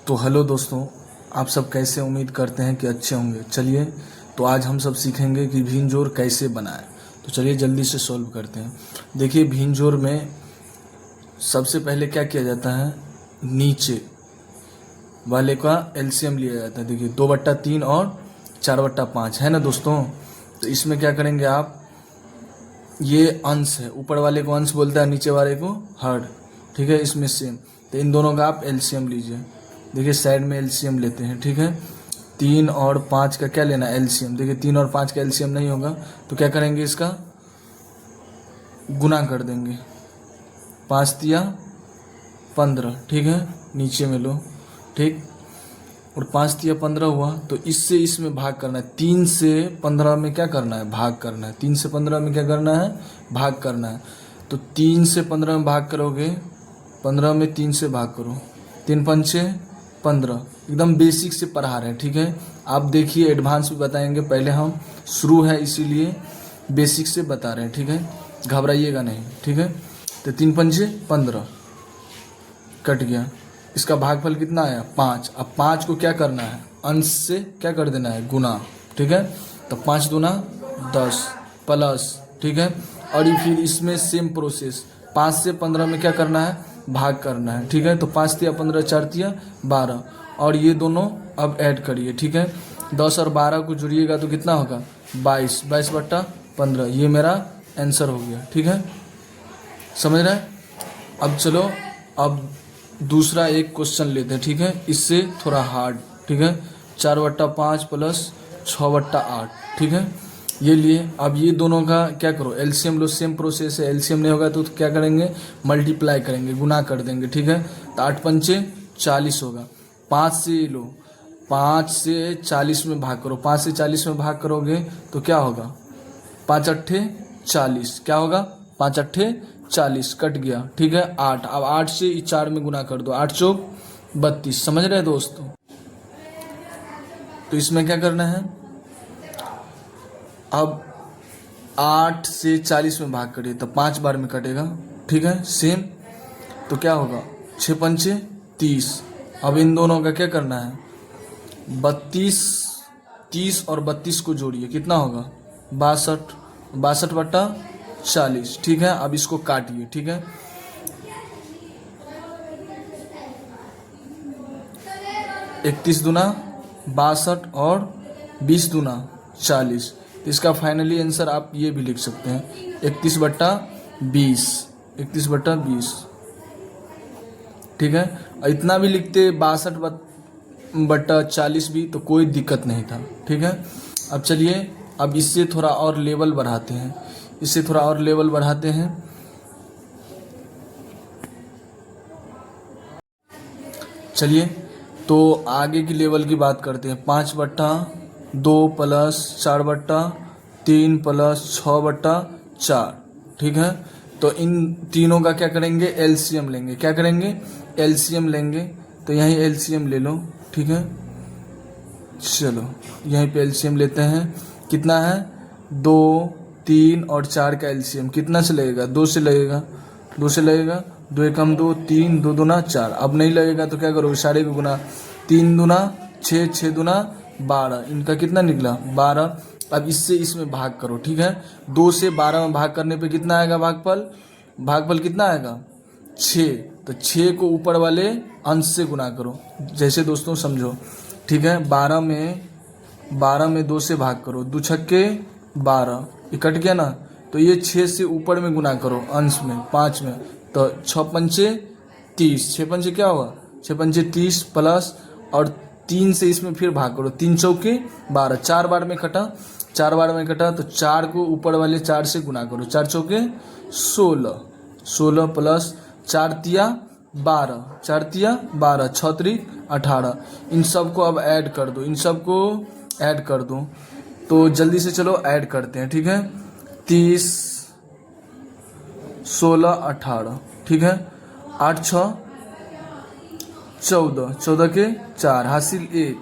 तो हेलो दोस्तों, आप सब कैसे? उम्मीद करते हैं कि अच्छे होंगे। चलिए, तो आज हम सब सीखेंगे कि भीन जोड़ कैसे बनाएं। तो चलिए जल्दी से सॉल्व करते हैं। देखिए, भीन जोड़ में सबसे पहले क्या किया जाता है, नीचे वाले का एलसीएम लिया जाता है। देखिए 2/3 और 4/5 है ना दोस्तों। तो इसमें क्या करेंगे आप, ये अंश है, ऊपर वाले को अंश बोलता है, नीचे वाले को हर, ठीक है। इसमें सेम, तो इन दोनों का आप एलसीएम लीजिए। देखिए साइड में एलसीएम लेते हैं, ठीक है। 3 और 5 का क्या लेना है, एलसीएम। देखिए 3 और 5 का एलसीएम नहीं होगा तो क्या करेंगे, इसका गुना कर देंगे। 5 तिया 15, ठीक है, नीचे में लो, ठीक। और 5 तिया 15 हुआ, तो इससे इसमें भाग करना है। 3 से 15 में क्या करना है, भाग करना है। 3 से 15 में क्या करना है, भाग करना है। तो 3 से 15 में भाग करोगे, 15 में 3 से भाग करो, 3 पंचे 15। एकदम बेसिक से पढ़ा रहे हैं, ठीक है। आप देखिए एडवांस भी बताएंगे, पहले हम शुरू है इसीलिए बेसिक से बता रहे हैं, ठीक है। घबराइएगा नहीं, ठीक है। तो 3 पंचे 15 कट गया। इसका भागफल कितना आया, 5। अब 5 को क्या करना है, अंश से क्या कर देना है, गुना, ठीक है। तो 5 दूना 10 प्लस, ठीक है। और ये फिर इसमें सेम प्रोसेस, 5 से 15 में क्या करना है, भाग करना है, ठीक है। तो 5 तिया 15, 4 तिया 12, और ये दोनों अब ऐड करिए, ठीक है। 10 और 12 को जुड़िएगा तो कितना होगा, 22, 22/15। ये मेरा आंसर हो गया, ठीक है। समझ रहे हैं। अब चलो, अब दूसरा एक क्वेश्चन लेते हैं, ठीक है। इससे थोड़ा हार्ड, ठीक है। 4/5 प्लस 6/8, ठीक है, ये लिए। अब ये दोनों का क्या करो, एलसीएम लो। सेम प्रोसेस है, एलसीएम नहीं होगा तो क्या करेंगे, मल्टीप्लाई करेंगे, गुना कर देंगे, ठीक है। तो 8 पंचे 40 होगा। 5 से लो, 5 से 40 में भाग करो। 5 से 40 में भाग करोगे तो क्या होगा, 5 अट्ठे 40, क्या होगा, 5 अट्ठे 40, कट गया, ठीक है। 8, अब 8 से 4 में गुना कर दो, 8 चौक 32। समझ रहे हैं दोस्तों। तो इसमें क्या करना है, अब 8 से 40 में भाग करिए तो 5 बार में कटेगा, ठीक है, सेम। तो क्या होगा, 6 पंचे 30। अब इन दोनों का क्या करना है, 32, 30 और 32 को जोड़िए, कितना होगा, 62, 62/40, ठीक है। अब इसको काटिए, ठीक है। 31 दूना 62 और 20 दूना 40। तो इसका फाइनली आंसर आप ये भी लिख सकते हैं, 31/20, 31/20, ठीक है। और इतना भी लिखते 62/40 भी तो कोई दिक्कत नहीं था, ठीक है। अब चलिए, अब इससे थोड़ा और लेवल बढ़ाते हैं, इससे थोड़ा और लेवल बढ़ाते हैं। चलिए, तो आगे की लेवल की बात करते हैं। 5/2 प्लस 4/3 प्लस 6/4, ठीक है। तो इन तीनों का क्या करेंगे, एलसीएम लेंगे। क्या करेंगे, एलसीएम लेंगे। तो यहीं एलसीएम ले लो, ठीक है। चलो यहीं पे एलसीएम लेते हैं। कितना है, 2, 3 और 4 का एलसीएम कितना से लगेगा, 2 से लगेगा, 2 से लगेगा। 2 एकम 2, 3, 2 दूना 4। अब नहीं लगेगा तो क्या करोगे, सारे को गुना, 3 दूना 6, 6 दूना 12। इनका कितना निकला, 12। अब इससे इसमें भाग करो, ठीक है। 2 से 12 में भाग करने पे कितना आएगा भागफल, भागफल कितना आएगा, 6। तो 6 को ऊपर वाले अंश से गुना करो, जैसे दोस्तों समझो, ठीक है। 12 में 2 से भाग करो, 2 छक्के 12, ये कट गया ना। तो ये 6 से ऊपर में गुना करो, अंश में 5 में। तो 6 पंचे 30, 6 पंचे क्या हुआ, 6 पंचे 30 प्लस, और 3 से इसमें फिर भाग करो, 3 चौके 12, 4 बार में कटा, 4 बार में कटा। तो 4 को ऊपर वाले 4 से गुना करो, 4 चौके 16, 16 प्लस 4 तिया 12, 4 तिया 12, 6 त्रिक 18। इन सब को अब ऐड कर दो, इन सब को ऐड कर दो। तो जल्दी से चलो ऐड करते हैं, ठीक है। 30, 16, 18, ठीक है। 8 6 14, 14 के 4, हासिल 1,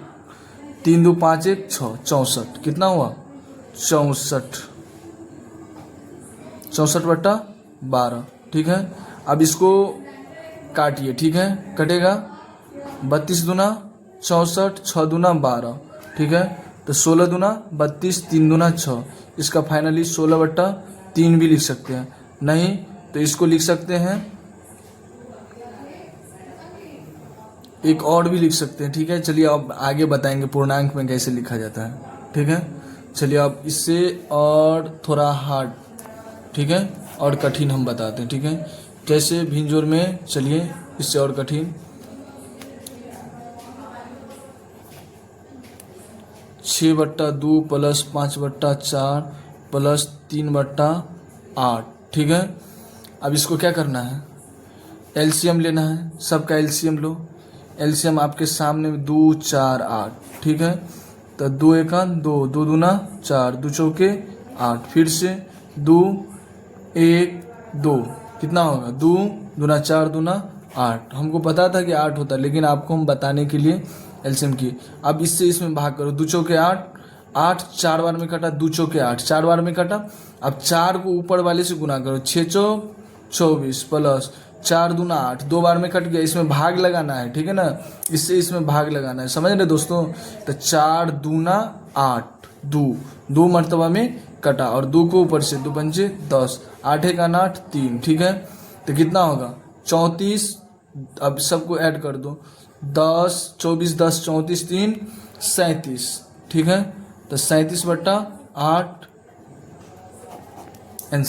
3 2 5 1 6, 64। कितना हुआ, 64, 64/12, ठीक है। अब इसको काटिए, ठीक है, कटेगा 32 दूना 64, 6 दूना 12, ठीक है। तो 16 दूना 32, 3 दूना 6, इसका फाइनली 16/3 भी लिख सकते हैं। नहीं तो इसको लिख सकते हैं, एक और भी लिख सकते हैं, ठीक है। चलिए अब आगे बताएंगे पूर्णांक में कैसे लिखा जाता है, ठीक है। चलिए अब इससे और थोड़ा हार्ड, ठीक है, और कठिन हम बताते हैं, ठीक है। कैसे भिंजोर में, चलिए इससे और कठिन, 6/2 प्लस 5/4 प्लस 3/8, ठीक है। अब इसको क्या करना है, एलसीएम लेना है, सबका एलसीएम लो। एलसीएम आपके सामने 2, 4, 8, ठीक है। तो 2 एका 2, 2 दूना 4, 2 चौके 8, फिर से 2, 1, 2, कितना होगा, 2 दूना 4 दूना 8। हमको पता था कि 8 होता है, लेकिन आपको हम बताने के लिए एलसीएम की। अब इससे इसमें भाग करो, 2 चौके 8, 8 4 बार में कटा, 2 चौके 8 4 बार में कटा। अब 4 को ऊपर वाले से गुना करो, 6 चौक 24 प्लस 4 दूना 8, 2 बार में कट गया, इसमें भाग लगाना है, ठीक है ना। इससे इसमें भाग लगाना है, समझ रहे दोस्तों। तो 4 दूना 8, 2 मरतबा में कटा, और 2 को ऊपर से 2 पंचे 10, 8 एक 8 3, ठीक है। तो कितना होगा 34। अब सबको ऐड कर दो, 10 24 10 34 3 37, ठीक है। तो 37/8 आंसर।